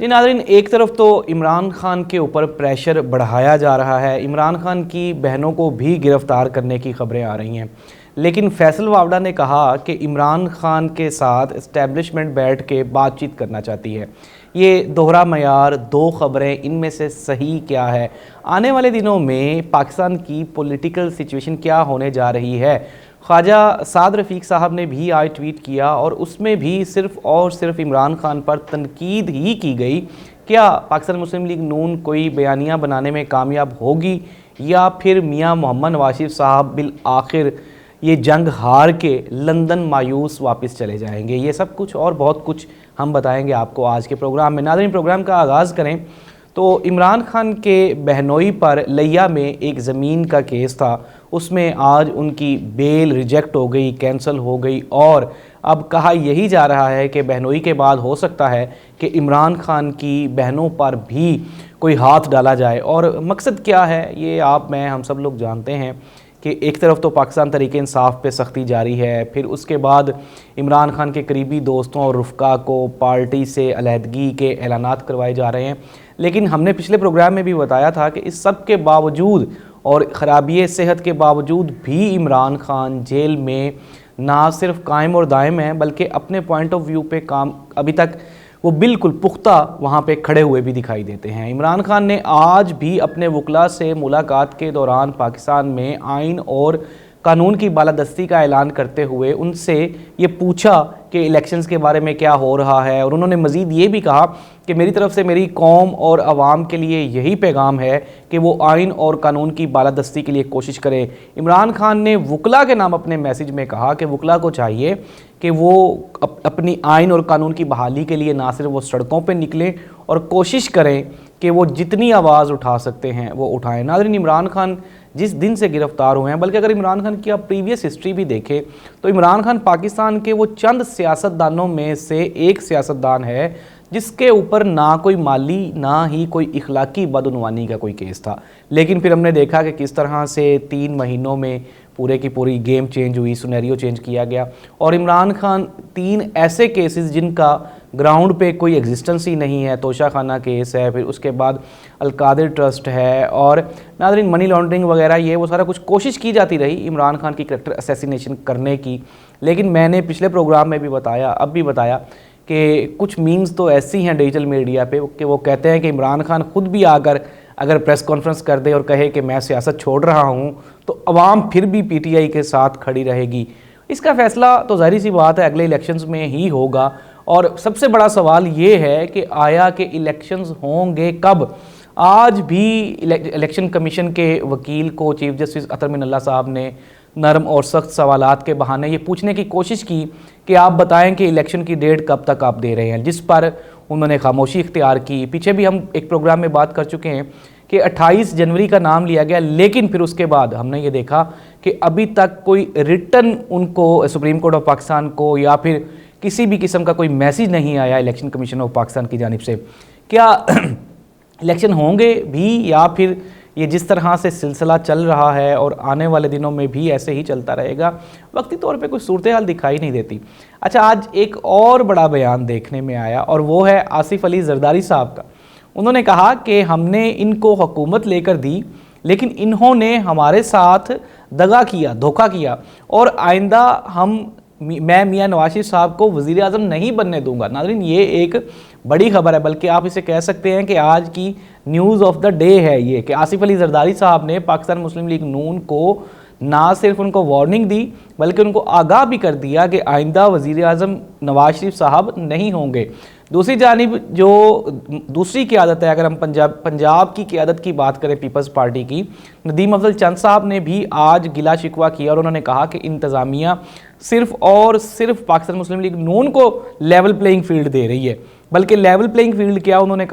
जी नाज़रीन, एक तरफ तो इमरान खान के ऊपर प्रेशर बढ़ाया जा रहा है। इमरान खान की बहनों को भी गिरफ़्तार करने की खबरें आ रही हैं, लेकिन फैसल वावड़ा ने कहा कि इमरान खान के साथ इस्टेब्लिशमेंट बैठ के बातचीत करना चाहती है। ये दोहरा मयार, दो खबरें, इनमें से सही क्या है? आने वाले दिनों में पाकिस्तान की पॉलिटिकल सिचुएशन क्या होने जा रही है? ख्वाजा साद रफ़ीक साहब ने भी आज ट्वीट किया और उसमें भी सिर्फ़ और सिर्फ इमरान खान पर तनकीद ही की गई। क्या पाकिस्तान मुस्लिम लीग नून कोई बयानिया बनाने में कामयाब होगी या फिर मियां मोहम्मद नवाज साहब बिल आखिर ये जंग हार के लंदन मायूस वापस चले जाएंगे? ये सब कुछ और बहुत कुछ हम बताएंगे आपको आज के प्रोग्राम में। नाज़रीन, प्रोग्राम का आगाज़ करें तो इमरान खान के बहनोई पर लिया में एक ज़मीन का केस था, उसमें आज उनकी बेल रिजेक्ट हो गई, कैंसिल हो गई और अब कहा यही जा रहा है कि बहनोई के बाद हो सकता है कि इमरान खान की बहनों पर भी कोई हाथ डाला जाए। और मकसद क्या है ये हम सब लोग जानते हैं कि एक तरफ तो पाकिस्तान तहरीक इंसाफ पे सख्ती जारी है, फिर उसके बाद इमरान खान के करीबी दोस्तों और रुफ़का को पार्टी से अलहदगी के ऐलानात करवाए जा रहे हैं। लेकिन हमने पिछले प्रोग्राम में भी बताया था कि इस सब के बावजूद और ख़राबी सेहत के बावजूद भी इमरान खान जेल में ना सिर्फ कायम और दायम है, बल्कि अपने पॉइंट ऑफ व्यू पे काम अभी तक वो बिल्कुल पुख्ता वहाँ पे खड़े हुए भी दिखाई देते हैं। इमरान खान ने आज भी अपने वकला से मुलाकात के दौरान पाकिस्तान में आइन और कानून की बालादस्ती का ऐलान करते हुए उनसे ये पूछा कि इलेक्शंस के बारे में क्या हो रहा है, और उन्होंने मज़ीद ये भी कहा कि मेरी तरफ से मेरी कौम और आवाम के लिए यही पैगाम है कि वो आइन और कानून की बालादस्ती के लिए कोशिश करें। इमरान खान ने वकला के नाम अपने मैसेज में कहा कि वकला को चाहिए कि वो अपनी आइन और कानून की बहाली के लिए ना सिर्फ वो सड़कों पर निकलें और कोशिश करें कि वो जितनी आवाज़ उठा सकते हैं वो उठाएं। नाज़रीन, इमरान खान जिस दिन से गिरफ़्तार हुए हैं, बल्कि अगर इमरान खान की आप प्रीवियस हिस्ट्री भी देखें तो इमरान खान पाकिस्तान के वो चंद सियासतदानों में से एक सियासतदान है जिसके ऊपर ना कोई माली ना ही कोई इखलाकी बदउनवानी का कोई केस था। लेकिन फिर हमने देखा कि किस तरह से 3 महीनों में पूरे की पूरी गेम चेंज हुई, सिनेरियो चेंज किया गया और इमरान खान 3 ऐसे केसेस जिनका ग्राउंड पे कोई एग्जिस्टेंस ही नहीं है, तोशा खाना केस है, फिर उसके बाद अलकादिर ट्रस्ट है और नाज़रीन मनी लॉन्ड्रिंग वगैरह, ये वो सारा कुछ कोशिश की जाती रही इमरान खान की करैक्टर असैसिनेशन करने की। लेकिन मैंने पिछले प्रोग्राम में भी बताया, अब भी बताया कि कुछ मीम्स तो ऐसी हैं डिजिटल मीडिया पे कि वो कहते हैं कि इमरान खान खुद भी आकर अगर प्रेस कॉन्फ्रेंस कर दे और कहे कि मैं सियासत छोड़ रहा हूँ तो अवाम फिर भी पीटीआई के साथ खड़ी रहेगी। इसका फैसला तो ज़ाहिर सी बात है अगले इलेक्शंस में ही होगा। और सबसे बड़ा सवाल ये है कि आया कि इलेक्शंस होंगे कब? आज भी इलेक्शन कमीशन के वकील को चीफ जस्टिस अतर मिनल्ला साहब ने नरम और सख्त सवालात के बहाने ये पूछने की कोशिश की कि आप बताएं कि इलेक्शन की डेट कब तक आप दे रहे हैं, जिस पर उन्होंने खामोशी इख्तियार की। पीछे भी हम एक प्रोग्राम में बात कर चुके हैं कि 28 जनवरी का नाम लिया गया, लेकिन फिर उसके बाद हमने ये देखा कि अभी तक कोई रिटर्न उनको सुप्रीम कोर्ट ऑफ पाकिस्तान को या फिर किसी भी किस्म का कोई मैसेज नहीं आया इलेक्शन कमीशन ऑफ पाकिस्तान की जानिब से। क्या इलेक्शन होंगे भी या फिर ये जिस तरह से सिलसिला चल रहा है और आने वाले दिनों में भी ऐसे ही चलता रहेगा? वक्ती तौर पे कोई सूरत हाल दिखाई नहीं देती। अच्छा, आज एक और बड़ा बयान देखने में आया और वो है आसिफ अली जरदारी साहब का। उन्होंने कहा कि हमने इनको हुकूमत लेकर दी, लेकिन इन्होंने हमारे साथ दगा किया, धोखा किया और आइंदा मैं मियां नवाज साहब को वज़ीर आज़म नहीं बनने दूंगा। नाज़रीन, ये एक बड़ी खबर है, बल्कि आप इसे कह सकते हैं कि आज की न्यूज़ ऑफ द डे है ये कि आसिफ अली जरदारी साहब ने पाकिस्तान मुस्लिम लीग नून को ना सिर्फ उनको वार्निंग दी बल्कि उनको आगाह भी कर दिया कि आइंदा वज़ीर आज़म नवाज शरीफ साहब नहीं होंगे। दूसरी जानिब जो दूसरी क़यादत है, अगर हम पंजाब की क़यादत की बात करें पीपल्स पार्टी की, नदीम अफजल चंद साहब ने भी आज गिला शिकवा किया और उन्होंने कहा कि इंतज़ामिया सिर्फ़ और सिर्फ पाकिस्तान मुस्लिम लीग नून को लेवल प्लेइंग फील्ड दे रही है, बल्कि लेवल प्लेइंग फील्ड क्या, उन्होंने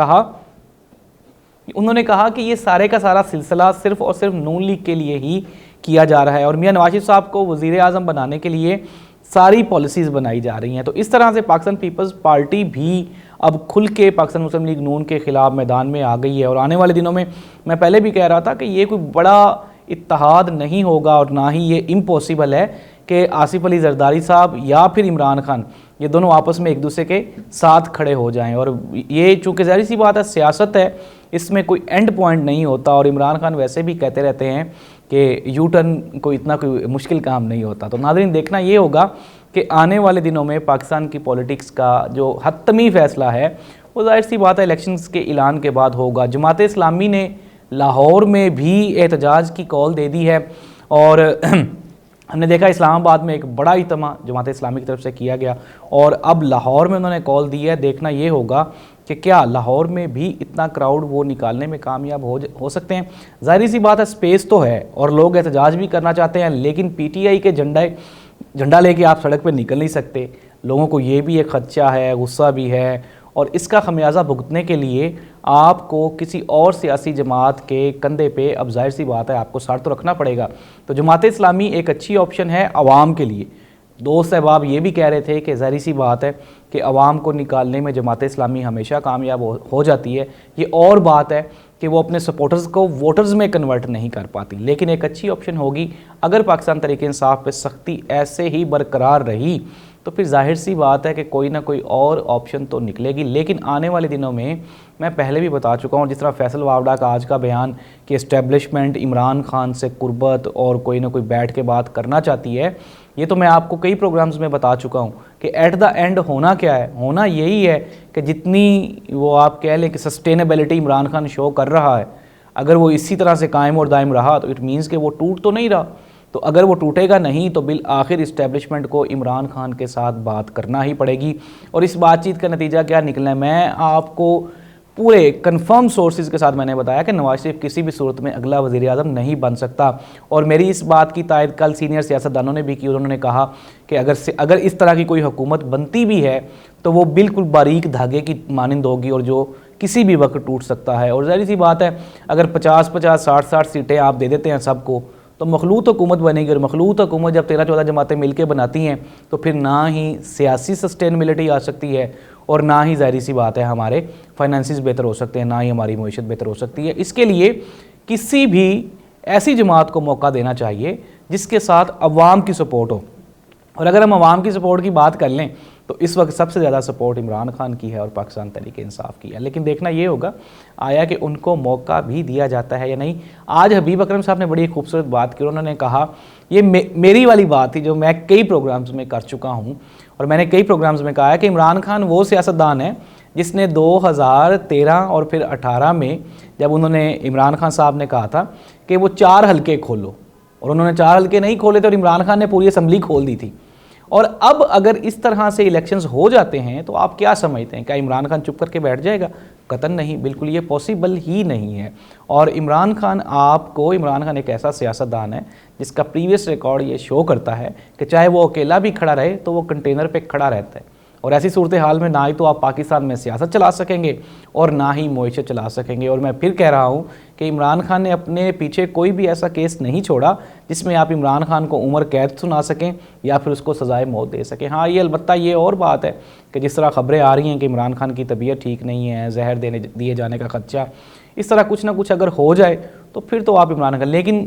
कहा कि ये सारे का सारा सिलसिला सिर्फ और सिर्फ नून लीग के लिए ही किया जा रहा है और मियां नवाज साहब को वज़ीर आज़म बनाने के लिए सारी पॉलिसीज़ बनाई जा रही हैं। तो इस तरह से पाकिस्तान पीपल्स पार्टी भी अब खुल के पाकिस्तान मुस्लिम लीग नून के ख़िलाफ़ मैदान में आ गई है और आने वाले दिनों में, मैं पहले भी कह रहा था कि ये कोई बड़ा इत्तेहाद नहीं होगा और ना ही ये इम्पॉसिबल है कि आसिफ अली जरदारी साहब या फिर इमरान खान یہ دونوں آپس میں ایک دوسرے کے ساتھ کھڑے ہو جائیں. اور یہ چونکہ ظاہر سی بات ہے سیاست ہے, اس میں کوئی اینڈ پوائنٹ نہیں ہوتا, اور عمران خان ویسے بھی کہتے رہتے ہیں کہ یو ٹرن کو اتنا کوئی مشکل کام نہیں ہوتا. تو ناظرین دیکھنا یہ ہوگا کہ آنے والے دنوں میں پاکستان کی پولیٹکس کا جو حتمی فیصلہ ہے وہ ظاہر سی بات ہے الیکشنز کے اعلان کے بعد ہوگا. جماعت اسلامی نے لاہور میں بھی احتجاج کی کال دے دی ہے, اور ہم نے دیکھا اسلام آباد میں ایک بڑا اجتماع جماعت اسلامی کی طرف سے کیا گیا, اور اب لاہور میں انہوں نے کال دی ہے. دیکھنا یہ ہوگا کہ کیا لاہور میں بھی اتنا کراؤڈ وہ نکالنے میں کامیاب ہو سکتے ہیں. ظاہری سی بات ہے سپیس تو ہے اور لوگ احتجاج بھی کرنا چاہتے ہیں, لیکن پی ٹی آئی کے جھنڈا لے کے آپ سڑک پہ نکل نہیں سکتے. لوگوں کو یہ بھی ایک خدشہ ہے, غصہ بھی ہے, اور اس کا خمیازہ بھگتنے کے لیے آپ کو کسی اور سیاسی جماعت کے کندھے پہ اب ظاہر سی بات ہے آپ کو سر تو رکھنا پڑے گا. تو جماعت اسلامی ایک اچھی آپشن ہے عوام کے لیے. دوست احباب یہ بھی کہہ رہے تھے کہ ظاہری سی بات ہے کہ عوام کو نکالنے میں جماعت اسلامی ہمیشہ کامیاب ہو جاتی ہے. یہ اور بات ہے کہ وہ اپنے سپورٹرز کو ووٹرز میں کنورٹ نہیں کر پاتی, لیکن ایک اچھی آپشن ہوگی اگر پاکستان تحریک انصاف پہ سختی ایسے ہی برقرار رہی تو پھر ظاہر سی بات ہے کہ کوئی نہ کوئی اور آپشن تو نکلے گی. لیکن آنے والے دنوں میں پہلے بھی بتا چکا ہوں, جس طرح فیصل واوڈا کا آج کا بیان کہ اسٹیبلشمنٹ عمران خان سے قربت اور کوئی نہ کوئی بیٹھ کے بات کرنا چاہتی ہے, یہ تو میں آپ کو کئی پروگرامز میں بتا چکا ہوں کہ ایٹ دا اینڈ ہونا کیا ہے. ہونا یہی ہے کہ جتنی وہ آپ کہہ لیں کہ سسٹینیبلٹی عمران خان شو کر رہا ہے, اگر وہ اسی طرح سے قائم اور دائم رہا تو اٹ مینس کہ وہ ٹوٹ تو نہیں رہا. تو اگر وہ ٹوٹے گا نہیں تو بالآخر اسٹیبلشمنٹ کو عمران خان کے ساتھ بات کرنا ہی پڑے گی. اور اس بات چیت کا نتیجہ کیا نکلنا ہے, میں آپ کو پورے کنفرم سورسز کے ساتھ میں نے بتایا کہ نواز شریف کسی بھی صورت میں اگلا وزیر اعظم نہیں بن سکتا. اور میری اس بات کی تائید کل سینئر سیاستدانوں نے بھی کی. انہوں نے کہا کہ اگر اس طرح کی کوئی حکومت بنتی بھی ہے تو وہ بالکل باریک دھاگے کی مانند ہوگی اور جو کسی بھی وقت ٹوٹ سکتا ہے. اور ظاہر سی بات ہے اگر 50-50 60-60 سیٹیں آپ دے دیتے ہیں سب کو تو مخلوط حکومت بنے گی, اور مخلوط حکومت جب 13-14 جماعتیں مل کے بناتی ہیں تو پھر نہ ہی سیاسی سسٹینیبلٹی آ سکتی ہے اور نہ ہی ظاہری سی بات ہے ہمارے فائنانسز بہتر ہو سکتے ہیں, نہ ہی ہماری معیشت بہتر ہو سکتی ہے. اس کے لیے کسی بھی ایسی جماعت کو موقع دینا چاہیے جس کے ساتھ عوام کی سپورٹ ہو. اور اگر ہم عوام کی سپورٹ کی بات کر لیں تو اس وقت سب سے زیادہ سپورٹ عمران خان کی ہے اور پاکستان تحریک انصاف کی ہے. لیکن دیکھنا یہ ہوگا آیا کہ ان کو موقع بھی دیا جاتا ہے یا نہیں. آج حبیب اکرم صاحب نے بڑی خوبصورت بات کی. انہوں نے کہا, یہ میری والی بات تھی جو میں کئی پروگرامز میں کر چکا ہوں, اور میں نے کئی پروگرامز میں کہا ہے کہ عمران خان وہ سیاستدان ہے جس نے 2013 اور پھر 18 میں جب انہوں نے عمران خان صاحب نے کہا تھا کہ وہ 4 حلقے کھولو, اور انہوں نے 4 حلقے نہیں کھولے تھے اور عمران خان نے پوری اسمبلی کھول دی تھی. اور اب اگر اس طرح سے الیکشنز ہو جاتے ہیں تو آپ کیا سمجھتے ہیں, کیا عمران خان چپ کر کے بیٹھ جائے گا؟ قطعاً نہیں, بالکل یہ پاسبل ہی نہیں ہے. اور عمران خان ایک ایسا سیاستدان ہے جس کا پریویس ریکارڈ یہ شو کرتا ہے کہ چاہے وہ اکیلا بھی کھڑا رہے تو وہ کنٹینر پہ کھڑا رہتا ہے. اور ایسی صورتحال میں نہ ہی تو آپ پاکستان میں سیاست چلا سکیں گے اور نہ ہی معیشت چلا سکیں گے. اور میں پھر کہہ رہا ہوں کہ عمران خان نے اپنے پیچھے کوئی بھی ایسا کیس نہیں چھوڑا جس میں آپ عمران خان کو عمر قید سنا سکیں یا پھر اس کو سزائے موت دے سکیں. ہاں یہ البتہ یہ اور بات ہے کہ جس طرح خبریں آ رہی ہیں کہ عمران خان کی طبیعت ٹھیک نہیں ہے, زہر دیے جانے کا خدشہ, اس طرح کچھ نہ کچھ اگر ہو جائے تو پھر تو آپ عمران خان. لیکن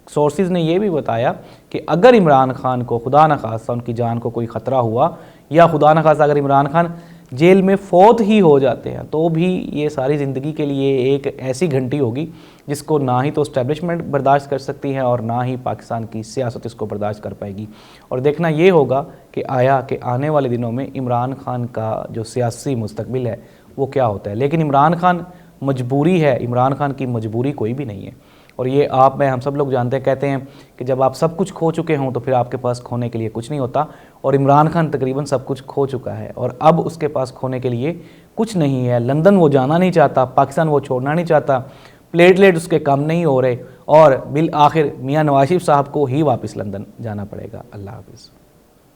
سورسز نے یہ بھی بتایا کہ اگر عمران خان کو خدا نخواستہ ان کی جان کو کوئی خطرہ ہوا یا خدا نخواستہ اگر عمران خان جیل میں فوت ہی ہو جاتے ہیں تو بھی یہ ساری زندگی کے لیے ایک ایسی گھنٹی ہوگی جس کو نہ ہی تو اسٹیبلشمنٹ برداشت کر سکتی ہے اور نہ ہی پاکستان کی سیاست اس کو برداشت کر پائے گی. اور دیکھنا یہ ہوگا کہ آیا کہ آنے والے دنوں میں عمران خان کا جو سیاسی مستقبل ہے وہ کیا ہوتا ہے. لیکن عمران خان مجبوری ہے, عمران خان کی مجبوری کوئی بھی نہیں ہے. اور یہ ہم سب لوگ جانتے ہیں, کہتے ہیں کہ جب آپ سب کچھ کھو چکے ہوں تو پھر آپ کے پاس کھونے کے لیے کچھ نہیں ہوتا. اور عمران خان تقریباً سب کچھ کھو چکا ہے اور اب اس کے پاس کھونے کے لیے کچھ نہیں ہے. لندن وہ جانا نہیں چاہتا, پاکستان وہ چھوڑنا نہیں چاہتا, پلیٹلیٹ اس کے کم نہیں ہو رہے, اور بالآخر میاں نواز شریف صاحب کو ہی واپس لندن جانا پڑے گا. اللہ حافظ.